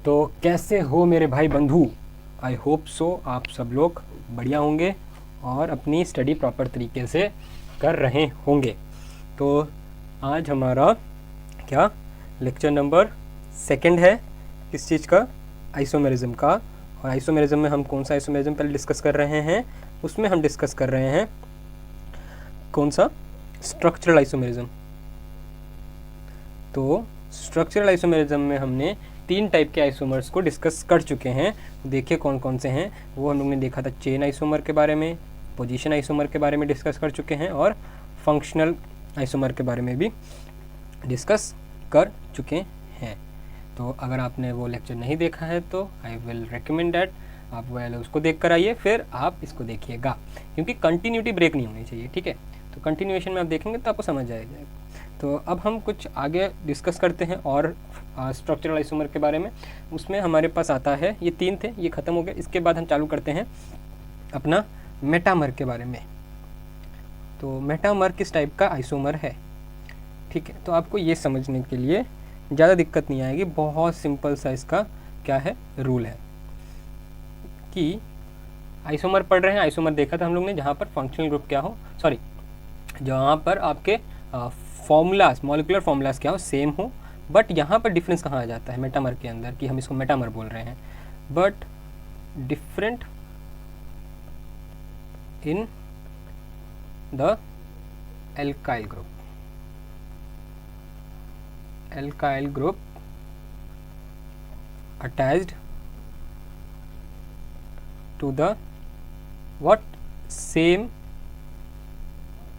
तो कैसे हो मेरे भाई बंधु। आई होप सो आप सब लोग बढ़िया होंगे और अपनी स्टडी प्रॉपर तरीके से कर रहे होंगे। तो आज हमारा क्या लेक्चर नंबर 2 है, किस चीज़ का, आइसोमेरिज्म का। और आइसोमेरिज्म में हम कौन सा आइसोमेरिज्म पहले डिस्कस कर रहे हैं, उसमें हम डिस्कस कर रहे हैं कौन सा, स्ट्रक्चरल आइसोमेरिज्म। तो स्ट्रक्चरल आइसोमेरिज्म में हमने 3 टाइप के आइसोमर्स को डिस्कस कर चुके हैं। देखिए कौन कौन से हैं वो हम लोग ने देखा था। चेन आइसोमर के बारे में, पोजीशन आइसोमर के बारे में डिस्कस कर चुके हैं और फंक्शनल आइसोमर के बारे में भी डिस्कस कर चुके हैं। तो अगर आपने वो लेक्चर नहीं देखा है तो आई विल रिकमेंड दैट आप पहले उसको देख कर आइए, फिर आप इसको देखिएगा, क्योंकि कंटिन्यूटी ब्रेक नहीं होनी चाहिए। ठीक है, तो कंटिन्यूएशन में आप देखेंगे तो आपको समझ आएगा। तो अब हम कुछ आगे डिस्कस करते हैं और स्ट्रक्चरल आइसोमर के बारे में। उसमें हमारे पास आता है, ये 3 थे, ये ख़त्म हो गए। इसके बाद हम चालू करते हैं अपना मेटामर के बारे में। तो मेटामर किस टाइप का आइसोमर है, ठीक है। तो आपको ये समझने के लिए ज़्यादा दिक्कत नहीं आएगी, बहुत सिंपल सा इसका क्या है, रूल है कि आइसोमर पढ़ रहे हैं। आइसोमर देखा था हम लोग ने, जहाँ पर फंक्शनल ग्रुप क्या हो, सॉरी, जहाँ पर आपके फॉर्मूलाज, मॉलिकुलर फॉर्मूलाज क्या हो, सेम हो। बट यहाँ पर डिफरेंस कहाँ आ जाता है मेटामर के अंदर, कि हम इसको मेटामर बोल रहे हैं, but different in the alkyl group. Alkyl group attached to the what, same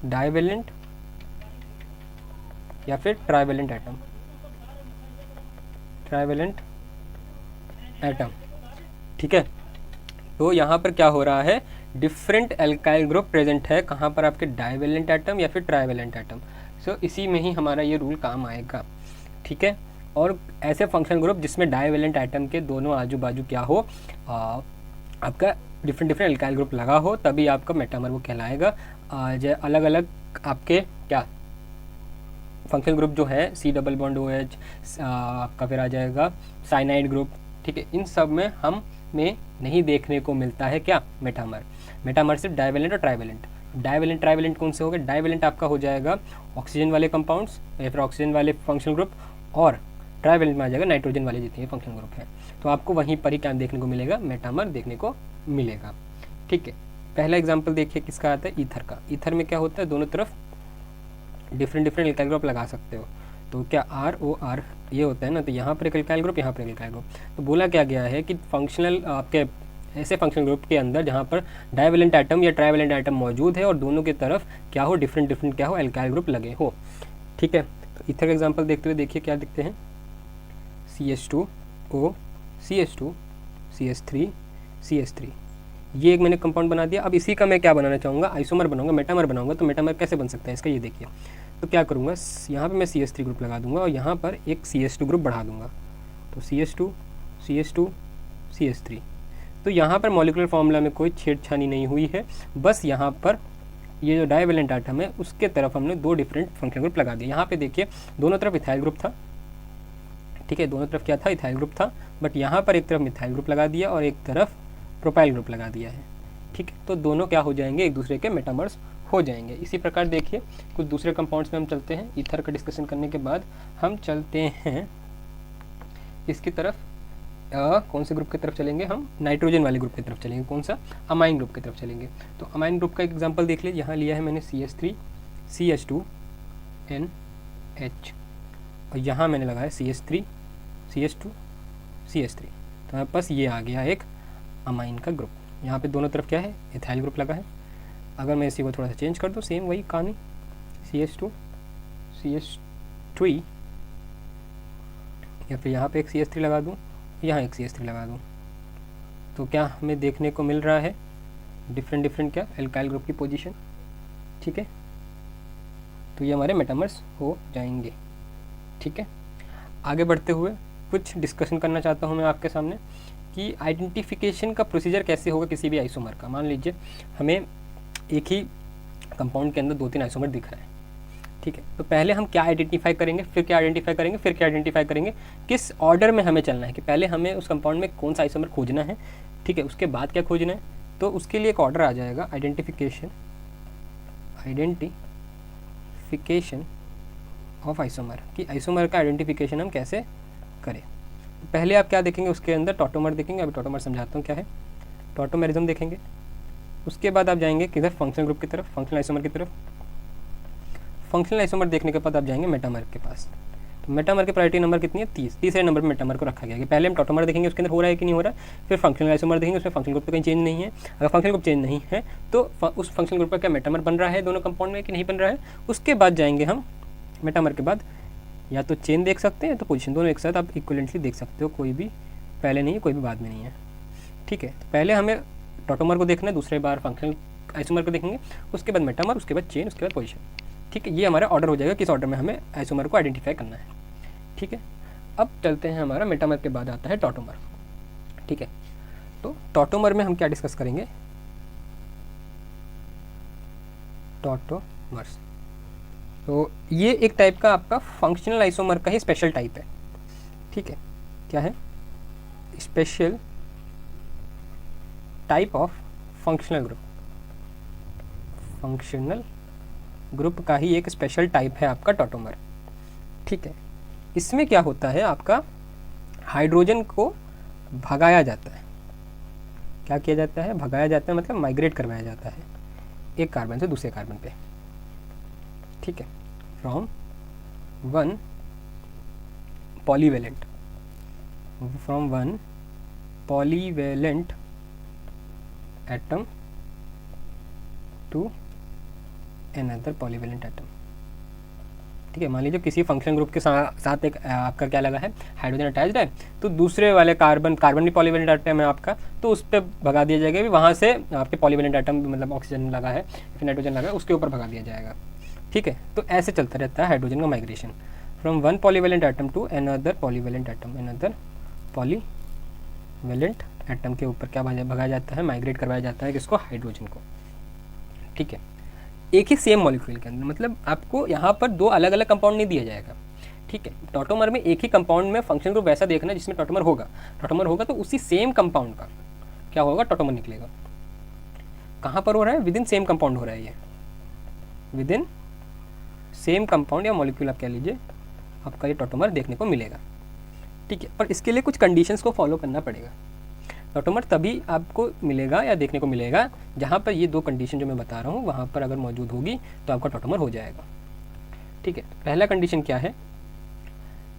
divalent या फिर ट्राइवेलेंट एटम, ट्राइवेलेंट एटम। ठीक है, तो यहाँ पर क्या हो रहा है, डिफरेंट एल्काइल ग्रुप प्रेजेंट है, कहाँ पर, आपके डाइवेलेंट एटम या फिर ट्राइवेलेंट एटम। सो इसी में ही हमारा ये रूल काम आएगा। ठीक है, और ऐसे फंक्शनल ग्रुप जिसमें डाइवेलेंट एटम के दोनों आजू बाजू क्या हो, आपका डिफरेंट एल्काइल ग्रुप लगा हो, तभी आपका मेटामर वो कहलाएगा। अलग अलग आपके क्या फंक्शनल ग्रुप जो है, C डबल बॉन्ड OH आपका, फिर आ जाएगा साइनाइड ग्रुप। ठीक है, इन सब में हम में नहीं देखने को मिलता है क्या, मेटामर। मेटामर सिर्फ डाइवेलेंट और ट्राइवेलेंट। डाइवेलेंट ट्राइवेलेंट कौन से हो गए, डाइवेलेंट आपका हो जाएगा ऑक्सीजन वाले कंपाउंड्स या फिर ऑक्सीजन वाले फंक्शनल ग्रुप, और ट्राइवेलेंट में आ जाएगा नाइट्रोजन वाले जितने फंक्शनल ग्रुप हैं। तो आपको वहीं पर ही क्या देखने को मिलेगा, मेटामर देखने को मिलेगा। ठीक है, पहला एग्जांपल देखिए किसका आता है, ईथर का। ईथर में क्या होता है, दोनों तरफ डिफरेंट एल्काइल ग्रुप लगा सकते हो। तो क्या ROR ये होता है ना, तो यहाँ पर एक एल्काइल ग्रुप, यहाँ पर एक एल्काइल ग्रुप। तो बोला क्या गया है कि फंक्शनल आपके ऐसे फंक्शनल ग्रुप के अंदर जहाँ पर डाइवेलेंट एटम या ट्राइवेलेंट एटम मौजूद है और दोनों की तरफ क्या हो, डिफरेंट क्या हो, एल्काइल ग्रुप लगे हो। ठीक है, तो ईथर का एग्जाम्पल देखते हुए देखिए क्या दिखते हैं, CH2O, CH2, CH3, CH3। ये एक मैंने कंपाउंड बना दिया। अब इसी का मैं क्या बनाना चाहूँगा, आइसोमर बनाऊंगा, मेटामर बनाऊंगा। तो मेटामर कैसे बन सकता है इसका, ये देखिए। तो क्या करूँगा, यहाँ पे मैं CH3 ग्रुप लगा दूंगा और यहाँ पर एक CH2 ग्रुप बढ़ा दूंगा। तो CH2, CH2, CH3। तो यहाँ पर मॉलिकुलर फॉर्मूला में कोई छेड़छानी नहीं हुई है, बस यहाँ पर ये जो डाइवेलेंट एटम है उसके तरफ हमने 2 डिफरेंट फंक्शनल ग्रुप लगा दिए। यहाँ पे देखिए दोनों तरफ इथाइल ग्रुप था। ठीक है, दोनों तरफ क्या था, इथाइल ग्रुप था, बट यहाँ पर एक तरफ मिथाइल ग्रुप लगा दिया और एक तरफ प्रोपाइल ग्रुप लगा दिया है। ठीक है, तो दोनों क्या हो जाएंगे, एक दूसरे के मेटामर्स हो जाएंगे। इसी प्रकार देखिए कुछ दूसरे कंपाउंड्स में हम चलते हैं। ईथर का डिस्कशन करने के बाद हम चलते हैं इसकी तरफ, कौन से ग्रुप की तरफ चलेंगे, हम नाइट्रोजन वाले ग्रुप की तरफ चलेंगे। कौन सा, अमाइन ग्रुप की तरफ चलेंगे। तो अमाइन ग्रुप का एक एग्जाम्पल देख लीजिए, यहाँ लिया है मैंने CH3, CH2, NH, और यहाँ मैंने लगाया CH3, CH2, CH3। तो हमारे पास ये आ गया एक अमाइन का ग्रुप। यहाँ पे दोनों तरफ क्या है, इथाइल ग्रुप लगा है। अगर मैं इसी को थोड़ा सा चेंज कर दूँ, सेम वही कहानी, CH2, CH3, या फिर यहाँ पे एक CH3 लगा दूँ, यहाँ एक CH3 लगा दूँ, तो क्या हमें देखने को मिल रहा है, डिफरेंट क्या एल्काइल ग्रुप की पोजीशन। ठीक है, तो ये हमारे मेटामर्स हो जाएंगे। ठीक है, आगे बढ़ते हुए कुछ डिस्कशन करना चाहता हूँ मैं आपके सामने कि आइडेंटिफिकेशन का प्रोसीजर कैसे होगा किसी भी आइसोमर का। मान लीजिए हमें एक ही कंपाउंड के अंदर 2-3 आइसोमर दिख रहा है। ठीक है, तो पहले हम क्या आइडेंटिफाई करेंगे, फिर क्या आइडेंटिफाई करेंगे, फिर क्या आइडेंटिफाई करेंगे, किस ऑर्डर में हमें चलना है कि पहले हमें उस कंपाउंड में कौन सा आइसोमर खोजना है, ठीक है, उसके बाद क्या खोजना है। तो उसके लिए एक ऑर्डर आ जाएगा, आइडेंटिफिकेशन ऑफ आइसोमर, कि आइसोमर का आइडेंटिफिकेशन हम कैसे करें। पहले आप क्या देखेंगे, उसके अंदर टॉटोमर देखेंगे। अभी टॉटोमर समझाता हूँ क्या है। टॉटोमेरिज्म देखेंगे, उसके बाद आप जाएंगे किधर, फंक्शनल ग्रुप की तरफ, फंक्शनल आइसोमर की तरफ। फंक्शनल आइसोमर देखने के बाद आप जाएंगे मेटामर के पास। तो मेटामर की प्रायोरिटी नंबर कितनी है, 30, तीसरे नंबर पर मेटामर को रखा गया कि पहले हम टॉटोमर देखेंगे उसके अंदर हो रहा है कि नहीं हो रहा है, फिर फंक्शनल आइसोमर देखेंगे उसमें फंक्शनल ग्रुप पे कहीं चेंज नहीं है। अगर फंक्शनल ग्रुप चेंज नहीं है तो उस फंक्शनल ग्रुप पर क्या मेटामर बन रहा है दोनों कंपाउंड में कि नहीं बन रहा है। उसके बाद जाएंगे हम मेटामर के बाद, या तो चेन देख सकते हैं तो पोजीशन, दोनों एक साथ आप इक्विवेलेंटली देख सकते हो, कोई भी पहले नहीं है कोई भी बाद में नहीं है, ठीक है। तो पहले हमें टॉटोमर को देखना है, दूसरे बार फंक्शनल आइसोमर को देखेंगे, उसके बाद मेटामर, उसके बाद चेन, उसके बाद पोजीशन, ठीक है। ये हमारा ऑर्डर हो जाएगा किस ऑर्डर में हमें आइसोमर को आइडेंटिफाई करना है, ठीक है। अब चलते हैं, हमारा मेटामर के बाद आता है टॉटोमर, ठीक है। तो टॉटोमर में हम क्या डिस्कस करेंगे, टॉटोमर्स। तो ये एक टाइप का आपका फंक्शनल आइसोमर का ही स्पेशल टाइप है, ठीक है। क्या है, special type of functional group, functional group का ही एक स्पेशल टाइप है आपका टॉटोमर, ठीक है। इसमें क्या होता है, आपका हाइड्रोजन को भगाया जाता है। क्या किया जाता है, भगाया जाता है, मतलब माइग्रेट करवाया जाता है एक कार्बन से दूसरे कार्बन पे, ठीक है। From one polyvalent atom to another polyvalent atom, ठीक है। मान लीजिए किसी फंक्शन ग्रुप के साथ एक आपका क्या लगा है, हाइड्रोजन अटैच्ड है, तो दूसरे वाले कार्बन भी पॉलीवेलेंट एटम है आपका, तो उस पर भगा दिया जाएगा भी, वहाँ से आपके पॉलीवेलेंट एटम मतलब ऑक्सीजन लगा है फिर नाइट्रोजन लगा है उसके ऊपर भगा दिया जाएगा, ठीक है। तो ऐसे चलता रहता है हाइड्रोजन का migration from one polyvalent atom to another polyvalent atom के ऊपर क्या भगाया जाता है, माइग्रेट करवाया जाता है किसको, हाइड्रोजन को, ठीक है। एक ही सेम मॉलिक्यूल के अंदर, मतलब आपको यहाँ पर दो अलग अलग कंपाउंड नहीं दिया जाएगा, ठीक है। टॉटोमर में एक ही कंपाउंड में फंक्शन ग्रुप वैसा देखना जिसमें टॉटोमर होगा तो उसी सेम कंपाउंड का क्या होगा, टॉटोमर निकलेगा। कहाँ पर हो रहा है, विद इन सेम कंपाउंड हो रहा है, ये विद इन सेम कंपाउंड या मॉलिक्यूल आप कह लीजिए, आपका ये टॉटोमर देखने को मिलेगा, ठीक है। पर इसके लिए कुछ कंडीशंस को फॉलो करना पड़ेगा। टॉटोमर तभी आपको मिलेगा या देखने को मिलेगा जहाँ पर ये दो कंडीशन जो मैं बता रहा हूँ वहाँ पर अगर मौजूद होगी तो आपका टॉटोमर हो जाएगा, ठीक है। पहला कंडीशन क्या है,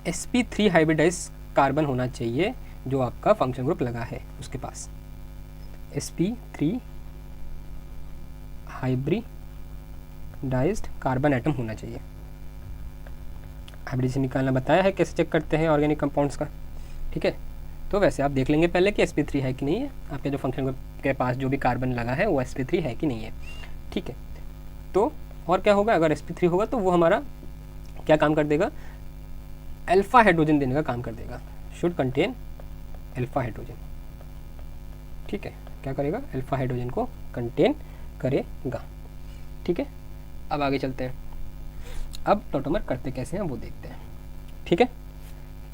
sp3 हाइब्रिडाइज कार्बन होना चाहिए जो आपका फंक्शन ग्रुप लगा है उसके पास, sp3 हाइब्रिडाइज्ड कार्बन एटम होना चाहिए। हाइब्रिडाइजेशन निकालना बताया है कैसे चेक करते हैं ऑर्गेनिक कंपाउंड्स का, ठीक है। तो वैसे आप देख लेंगे पहले कि sp3 है कि नहीं है, आपके जो फंक्शन ग्रुप के पास जो भी कार्बन लगा है वो sp3 है कि नहीं है, ठीक है। तो और क्या होगा, अगर sp3 होगा तो वो हमारा क्या काम कर देगा, अल्फा हाइड्रोजन देने का काम कर देगा, शुड कंटेन अल्फा हाइड्रोजन, ठीक है। क्या करेगा, अल्फा हाइड्रोजन को कंटेन करेगा, ठीक है। अब आगे चलते हैं, अब टॉटोमर करते कैसे हैं वो देखते हैं, ठीक है।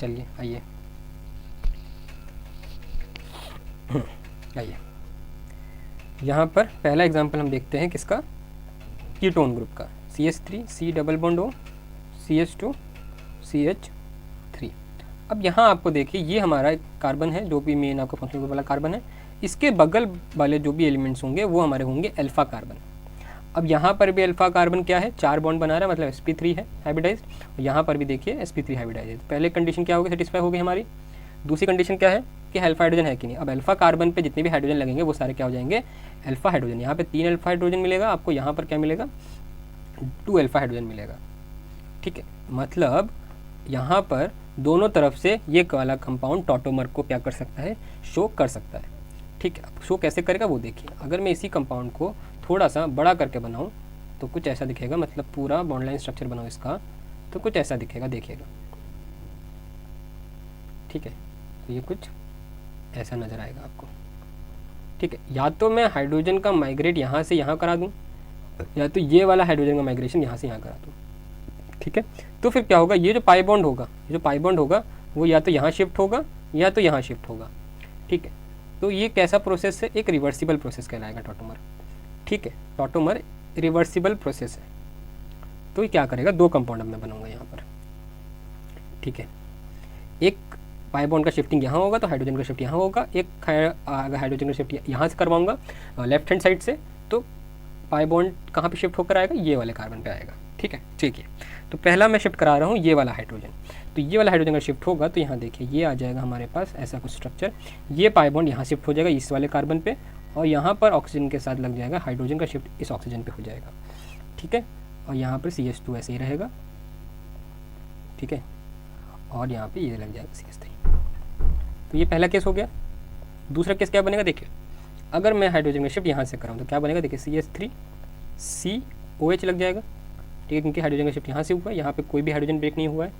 चलिए आइए आइए, यहाँ पर पहला एग्जांपल हम देखते हैं किसका, कीटोन ग्रुप का, CH3 C double bond O CH2 CH3। अब यहाँ आपको देखिए ये हमारा एक कार्बन है जो भी मेन आपका फंक्शनल ग्रुप वाला कार्बन है, इसके बगल वाले जो भी एलिमेंट्स होंगे वो हमारे होंगे अल्फा कार्बन। अब यहाँ पर भी अल्फा कार्बन क्या है, 4 बॉन्ड बना रहा है, मतलब sp3 है हाइब्रिडाइज्ड, और यहाँ पर भी देखिए sp3 हाइब्रिडाइज्ड। पहले कंडीशन क्या होगी, सेटिस्फाई होगी हमारी। दूसरी कंडीशन क्या है कि अल्फा हाइड्रोजन है कि नहीं। अब अल्फा कार्बन पे जितने भी हाइड्रोजन लगेंगे वो सारे क्या हो जाएंगे, अल्फा हाइड्रोजन। यहाँ पे 3 अल्फा हाइड्रोजन मिलेगा आपको, यहाँ पर क्या मिलेगा, 2 अल्फा हाइड्रोजन मिलेगा, ठीक है। मतलब यहाँ पर दोनों तरफ से ये वाला कंपाउंड टॉटोमर को क्या कर सकता है, शो कर सकता है, ठीक है। अब शो कैसे करेगा वो देखिए, अगर मैं इसी कंपाउंड को थोड़ा सा बड़ा करके बनाऊँ तो कुछ ऐसा दिखेगा, मतलब पूरा बॉन्ड लाइन स्ट्रक्चर बनाऊँ इसका तो कुछ ऐसा दिखेगा, देखिएगा, ठीक है। तो ये कुछ ऐसा नज़र आएगा आपको, ठीक है। या तो मैं हाइड्रोजन का माइग्रेट यहाँ से यहाँ करा दूँ, या तो ये वाला हाइड्रोजन का माइग्रेशन यहाँ से यहाँ करा दूँ, ठीक है। तो फिर क्या होगा, ये जो पाई बॉन्ड होगा, ये जो पाई बॉन्ड होगा वो या तो यहाँ शिफ्ट होगा या तो यहाँ शिफ्ट होगा, ठीक है। तो ये कैसा प्रोसेस है, एक रिवर्सिबल प्रोसेस कहलाएगा टॉटोमर, ठीक है। टॉटोमर रिवर्सिबल प्रोसेस है। तो ये क्या करेगा, दो कंपाउंड मैं बनाऊंगा यहाँ पर, ठीक है। एक पाई बॉन्ड का शिफ्टिंग यहाँ होगा तो हाइड्रोजन का शिफ्ट यहाँ होगा, एक अगर हाइड्रोजन का शिफ्ट यहाँ से करवाऊंगा लेफ्ट हैंड साइड से, तो पाई बॉन्ड कहाँ पे शिफ्ट होकर आएगा, ये वाले कार्बन पे आएगा, ठीक है। देखिए तो पहला मैं शिफ्ट करा रहा हूँ ये वाला हाइड्रोजन, तो ये वाला हाइड्रोजन का शिफ्ट होगा तो यहाँ देखिए ये आ जाएगा हमारे पास ऐसा कुछ स्ट्रक्चर, ये पाई बॉन्ड यहाँ शिफ्ट हो जाएगा इस वाले कार्बन पे, और यहाँ पर ऑक्सीजन के साथ लग जाएगा, हाइड्रोजन का शिफ्ट इस ऑक्सीजन पे हो जाएगा, ठीक है। और यहाँ पर CH2 ऐसे ही रहेगा, ठीक है, और यहाँ पे ये लग जाएगा CH3। तो ये पहला केस हो गया। दूसरा केस क्या बनेगा, देखिए अगर मैं हाइड्रोजन का शिफ्ट यहाँ से कराऊँ तो क्या बनेगा, देखिए CH3 COH लग जाएगा, ठीक है, क्योंकि हाइड्रोजन का शिफ्ट यहाँ से हुआ है, यहाँ पे कोई भी हाइड्रोजन ब्रेक नहीं हुआ है,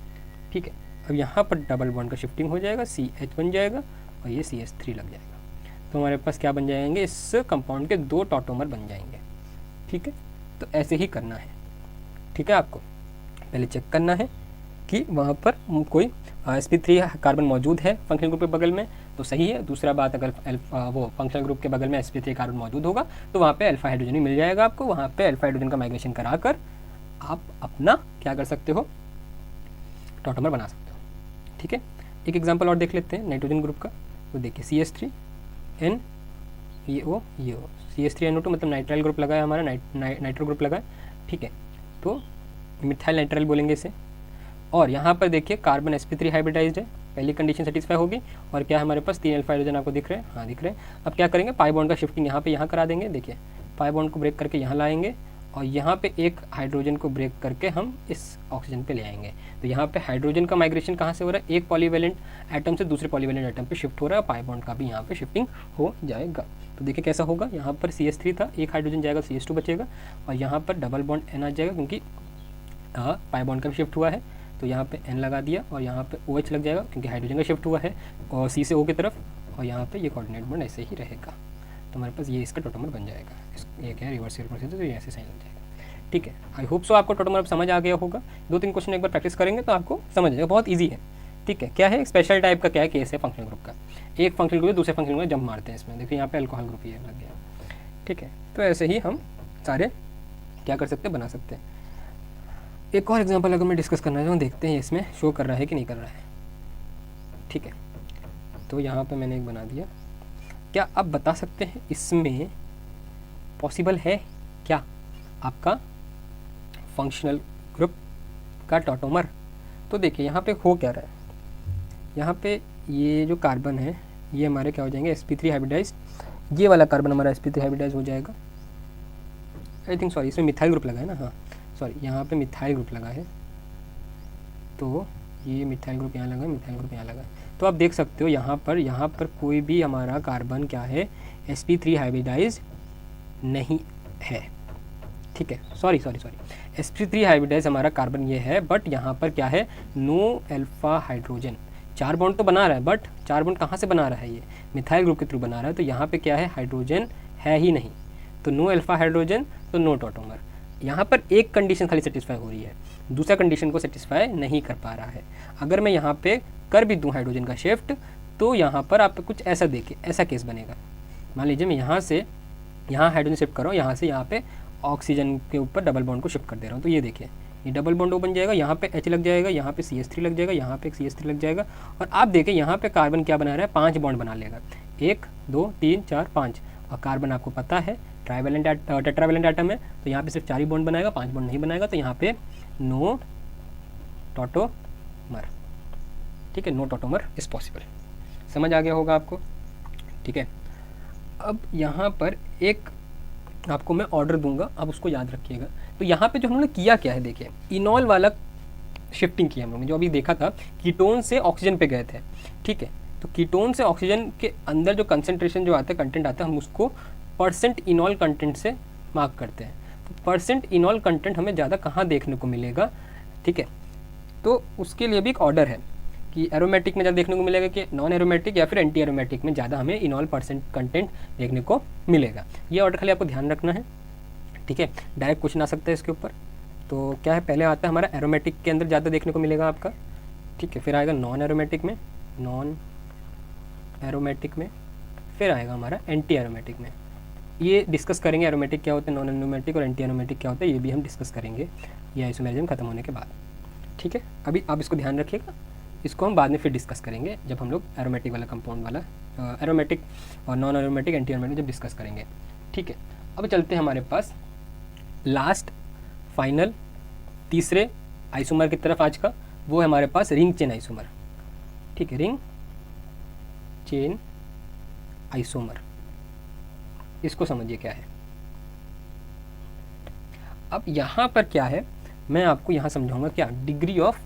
ठीक है। अब यहाँ पर डबल बॉन्ड का शिफ्टिंग हो जाएगा, CH बन जाएगा और ये CH3 लग जाएगा। तो हमारे पास क्या बन जाएंगे, इस कंपाउंड के दो टॉटोमर बन जाएंगे, ठीक है। तो ऐसे ही करना है, ठीक है। आपको पहले चेक करना है कि वहाँ पर कोई sp3 कार्बन मौजूद है फंक्शनल ग्रुप के बगल में तो सही है। दूसरा बात, अगर वो फंक्शनल ग्रुप के बगल में sp3 कार्बन मौजूद होगा तो वहाँ पे अल्फा हाइड्रोजन ही मिल जाएगा आपको। वहाँ पे अल्फा हाइड्रोजन का माइग्रेशन कराकर आप अपना क्या कर सकते हो, टॉटोमर बना सकते हो, ठीक है। एक एग्जांपल और देख लेते हैं नाइट्रोजन ग्रुप का। तो देखिए CH3N ये O CH3NO2 मतलब नाइट्राइल ग्रुप लगा है हमारा, नाइट्रो ग्रुप लगा है, ठीक है। तो मिथाइल नाइट्राइल बोलेंगे इसे। और यहाँ पर देखिए कार्बन sp3 हाइब्रिडाइज्ड है, पहली कंडीशन सेटिस्फाई होगी। और क्या है हमारे पास 3 अल्फा हाइड्रोजन आपको दिख रहे हैं, हाँ दिख रहे हैं। अब क्या करेंगे, पाई बॉन्ड का शिफ्टिंग यहाँ पे यहाँ करा देंगे। देखिए पाई बॉन्ड को ब्रेक करके यहाँ लाएंगे और यहाँ पे एक हाइड्रोजन को ब्रेक करके हम इस ऑक्सीजन पे ले आएंगे। तो यहाँ पे हाइड्रोजन का माइग्रेशन कहाँ से हो रहा है, एक पॉलीवैलेंट एटम से दूसरे पॉलीवैलेंट एटम पे शिफ्ट हो रहा है, पाई बॉन्ड का भी यहाँ पे शिफ्टिंग हो जाएगा। तो देखिए कैसा होगा, यहाँ पर CH3 था, एक हाइड्रोजन जाएगा, CH2 बचेगा और यहाँ पर डबल बॉन्ड N आ जाएगा क्योंकि पाई बॉन्ड का भी शिफ्ट हुआ है। तो यहाँ पे N लगा दिया और यहाँ पे OH लग जाएगा क्योंकि हाइड्रोजन का शिफ्ट हुआ है और C से O की तरफ, और यहाँ पे ये कोऑर्डिनेट बॉन्ड ऐसे ही रहेगा। तो हमारे पास ये इसका टॉटोमर बन जाएगा। ये क्या है, रिवर्सिबल प्रोसेस है, तो ये ऐसे साइन लग जाएगा, ठीक है। आई होप सो आपको टॉटोमर अब समझ आ गया होगा। 2-3 क्वेश्चन एक बार प्रैक्टिस करेंगे तो आपको समझ आएगा, बहुत ईजी है, ठीक है। क्या है, स्पेशल टाइप का क्या है केस है फंक्शनल ग्रुप का, एक फंक्शनल ग्रुप दूसरे फंक्शनल ग्रुप में जंप मारते हैं इसमें। देखिए यहाँ पे अल्कोहल ग्रुप ये लग गया, ठीक है। तो ऐसे ही हम सारे क्या कर सकते हैं, बना सकते हैं। एक और एग्जांपल अगर मैं डिस्कस करना चाहूँ, देखते हैं इसमें शो कर रहा है कि नहीं कर रहा है, ठीक है। तो यहाँ पे मैंने एक बना दिया। क्या आप बता सकते हैं इसमें पॉसिबल है क्या आपका फंक्शनल ग्रुप का टॉटोमर? तो देखिए यहाँ पे हो क्या रहा है, यहाँ पे ये जो कार्बन है ये हमारे क्या हो जाएंगे, sp3 हाइब्रिडाइज। ये वाला कार्बन हमारा sp3 हाइब्रिडाइज हो जाएगा, आई थिंक, सॉरी इसमें मिथाइल ग्रुप लगा है ना, हाँ सॉरी यहाँ पे मिथाइल ग्रुप लगा है। तो ये मिथाइल ग्रुप यहाँ लगा है, मिथाइल ग्रुप यहाँ लगा है। तो आप देख सकते हो यहाँ पर कोई भी हमारा कार्बन क्या है, sp3 हाइब्रिडाइज नहीं है, ठीक है। सॉरी sp3 हाइब्रिडाइज हमारा कार्बन ये है, बट यहाँ पर क्या है, नो अल्फा हाइड्रोजन। 4 बॉन्ड तो बना रहा है, बट 4 बॉन्ड कहाँ से बना रहा है, ये मिथाइल ग्रुप के थ्रू बना रहा है। तो यहाँ पे क्या है, हाइड्रोजन है ही नहीं, तो नो अल्फा हाइड्रोजन, तो नो टॉटोमर। यहाँ पर एक कंडीशन खाली सेटिस्फाई हो रही है, दूसरा कंडीशन को सेटिस्फाई नहीं कर पा रहा है। अगर मैं यहाँ पे कर भी दूँ हाइड्रोजन का शिफ्ट, तो यहाँ पर आप कुछ ऐसा देखिए, ऐसा केस बनेगा। मान लीजिए मैं यहाँ से यहाँ हाइड्रोजन शिफ्ट कर रहा हूँ, यहाँ से यहाँ पे ऑक्सीजन के ऊपर डबल बॉन्ड को शिफ्ट कर दे रहा हूँ। तो ये देखिए ये डबल बॉन्ड बन जाएगा, यहाँ पे H लग जाएगा, यहाँ पे CH3 लग जाएगा, यहाँ पे CH3 लग जाएगा। और आप देखिए यहाँ पे कार्बन क्या बना रहा है, 5 बॉन्ड बना लेगा, 1 2 3 4 5। और कार्बन आपको पता है ट्राइवेलेंट टेट्रावेलेंट एटम है, तो यहाँ पे सिर्फ 4 ही बॉन्ड बनाएगा, 5 बॉन्ड नहीं बनाएगा। तो यहाँ पे नो टॉटोमर, ठीक है, नो टॉटोमर इज पॉसिबल। समझ आ गया होगा आपको, ठीक है। अब यहाँ पर एक आपको मैं ऑर्डर दूंगा, आप उसको याद रखिएगा। तो यहाँ पे जो हमने किया क्या है, देखिए इनॉल वाला शिफ्टिंग किया हम लोगों ने, जो अभी देखा था कीटोन से ऑक्सीजन पे गए थे, ठीक है। तो कीटोन से ऑक्सीजन के अंदर जो कंसंट्रेशन जो आता है, कंटेंट आता है, हम उसको परसेंट इनॉल कंटेंट से मार्क करते हैं। तो परसेंट इनॉल कंटेंट हमें ज़्यादा कहाँ देखने को मिलेगा, ठीक है। तो उसके लिए भी एक ऑर्डर है कि एरोमेटिक में ज़्यादा देखने को मिलेगा कि नॉन एरोमेटिक या फिर एंटी एरोमेटिक में ज़्यादा हमें इनॉल परसेंट कंटेंट देखने को मिलेगा। ये ऑर्डर खाली आपको ध्यान रखना है, ठीक है। डायरेक्ट क्वेश्चन आ सकता है इसके ऊपर। तो क्या है, पहले आता है हमारा एरोमेटिक के अंदर ज़्यादा देखने को मिलेगा आपका, ठीक है, फिर आएगा नॉन एरोमेटिक में, फिर आएगा हमारा एंटी एरोमेटिक में। ये डिस्कस करेंगे एरोमेटिक क्या होता है, नॉन एरोमेटिक और एंटी एरोमेटिक क्या होता है, ये भी हम डिस्कस करेंगे ये आइसोमेरिज्म खत्म होने के बाद, ठीक है। अभी आप इसको ध्यान रखिएगा, इसको हम बाद में फिर डिस्कस करेंगे जब हम लोग एरोमेटिक वाला कंपाउंड वाला एरोमेटिक और नॉन एरोमेटिक एंटी एरोमेटिक जब डिस्कस करेंगे, ठीक है। अब चलते हैं हमारे पास लास्ट फाइनल तीसरे आइसोमर की तरफ आज का, वो है हमारे पास रिंग चेन आइसोमर, ठीक है, रिंग चेन आइसोमर। इसको समझिए क्या है। अब यहाँ पर क्या है, मैं आपको यहाँ समझाऊंगा क्या डिग्री ऑफ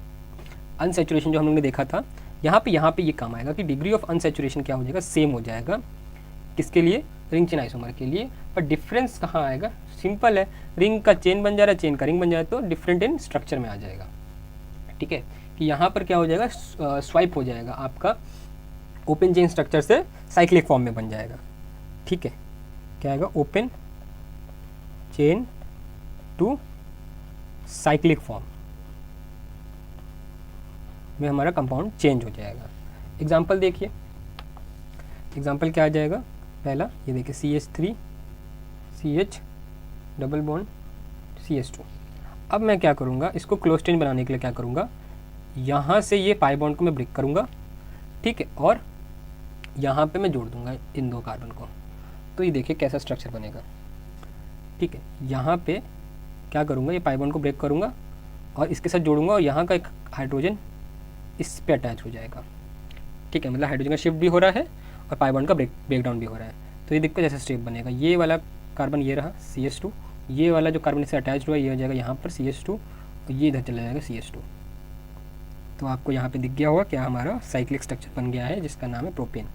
अनसैचुरेशन जो हम लोग ने देखा था, यहाँ पे ये काम आएगा कि डिग्री ऑफ अनसैचुरेशन क्या हो जाएगा, सेम हो जाएगा किसके लिए, रिंग चेन आइसोमर के लिए। पर डिफरेंस कहाँ आएगा, सिंपल है, रिंग का चेन बन जा रहा है, चेन का रिंग बन जा रहा है, तो डिफरेंट इन स्ट्रक्चर में आ जाएगा, ठीक है। कि यहाँ पर क्या हो जाएगा, स्वाइप हो जाएगा आपका, ओपन चेन स्ट्रक्चर से साइक्लिक फॉर्म में बन जाएगा, ठीक है। क्या आएगा, open chain to cyclic form में हमारा कंपाउंड चेंज हो जाएगा। एग्जाम्पल देखिए, एग्जाम्पल क्या आ जाएगा, पहला ये देखिए CH3 CH double bond CH2। अब मैं क्या करूँगा, इसको क्लोज चेन बनाने के लिए क्या करूँगा, यहाँ से ये पाई बॉन्ड को मैं ब्रेक करूँगा, ठीक है, और यहाँ पे मैं जोड़ दूँगा इन दो कार्बन को, तो ये देखिए कैसा स्ट्रक्चर बनेगा, ठीक है। यहाँ पे क्या करूँगा, ये पाई बॉन्ड को ब्रेक करूँगा और इसके साथ जोड़ूंगा और यहाँ का एक हाइड्रोजन इस पे अटैच हो जाएगा, ठीक है, मतलब हाइड्रोजन का शिफ्ट भी हो रहा है और पाई बॉन्ड का ब्रेकडाउन भी हो रहा है। तो ये देखो जैसे स्टेप बनेगा, ये वाला कार्बन ये रहा CH2, ये वाला जो कार्बन इससे अटैच हुआ ये हो जाएगा यहाँ पर CH2 और ये इधर चला जाएगा CH2। तो आपको यहाँ पे दिख गया होगा क्या, हमारा साइक्लिक स्ट्रक्चर बन गया है जिसका नाम है प्रोपेन,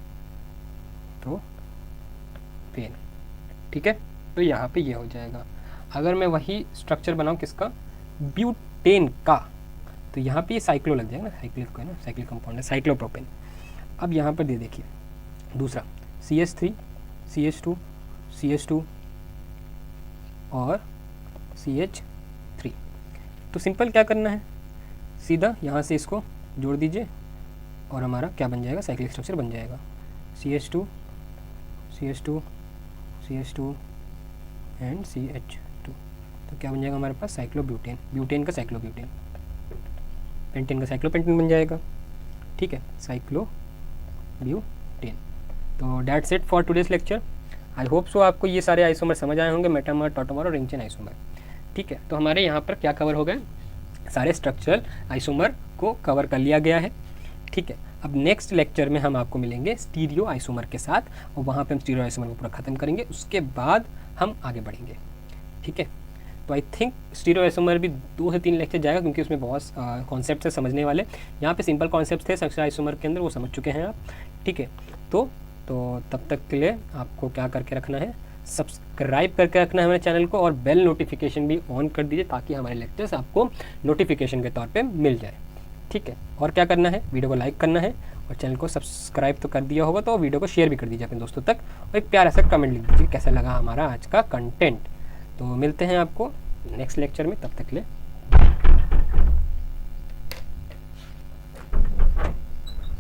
प्रोपेन, ठीक है। तो यहाँ पे ये हो जाएगा। अगर मैं वही स्ट्रक्चर बनाऊँ किसका, ब्यूटेन का, तो यहाँ पे ये साइक्लो लग जाएगा ना, साइक्लिक है ना, साइक्लिक कंपाउंड है, साइक्लोप्रोपेन। अब यहाँ पर दे देखिए दूसरा CH3 CH2 CH2 और CH3। तो सिंपल क्या करना है, सीधा यहाँ से इसको जोड़ दीजिए और हमारा क्या बन जाएगा, साइक्लिक स्ट्रक्चर बन जाएगा, CH2 CH2 CH2 and CH2। तो क्या बन जाएगा हमारे पास, साइक्लोब्यूटेन, ब्यूटेन का साइक्लोब्यूटेन, पेंटेन का साइक्लोपेंटेन बन जाएगा, ठीक है, साइक्लोब्यूटेन। तो that's it for today's lecture. I hope so आपको ये सारे आइसोमर समझ आए होंगे, मेटामर, टॉटोमर और रिंग चेन आइसोमर, ठीक है। तो हमारे यहाँ पर क्या कवर हो गए, सारे स्ट्रक्चरल आइसोमर को कवर कर लिया गया है, ठीक है। अब नेक्स्ट लेक्चर में हम आपको मिलेंगे स्टीरियो आइसोमर के साथ और वहाँ पे हम स्टीरियो आइसोमर को पूरा ख़त्म करेंगे, उसके बाद हम आगे बढ़ेंगे, ठीक है। तो आई थिंक स्टीरियो आइसोमर भी 2 से 3 लेक्चर जाएगा क्योंकि उसमें बहुत कॉन्सेप्ट है समझने वाले। यहाँ पे सिंपल कॉन्सेप्ट थे स्ट्रक्चरल आइसोमर के अंदर, वो समझ चुके हैं आप, ठीक है। तो तब तक के लिए आपको क्या करके रखना है, सब्सक्राइब करके रखना है हमारे चैनल को और बेल नोटिफिकेशन भी ऑन कर दीजिए ताकि हमारे लेक्चर्स आपको नोटिफिकेशन के तौर पे मिल जाए, ठीक है। और क्या करना है, वीडियो को लाइक करना है और चैनल को सब्सक्राइब तो कर दिया होगा तो वीडियो को शेयर भी कर दीजिए अपने दोस्तों तक और एक प्यारा सा कमेंट लिख दीजिए कैसा लगा हमारा आज का कंटेंट। तो मिलते हैं आपको नेक्स्ट लेक्चर में, तब तक के लिए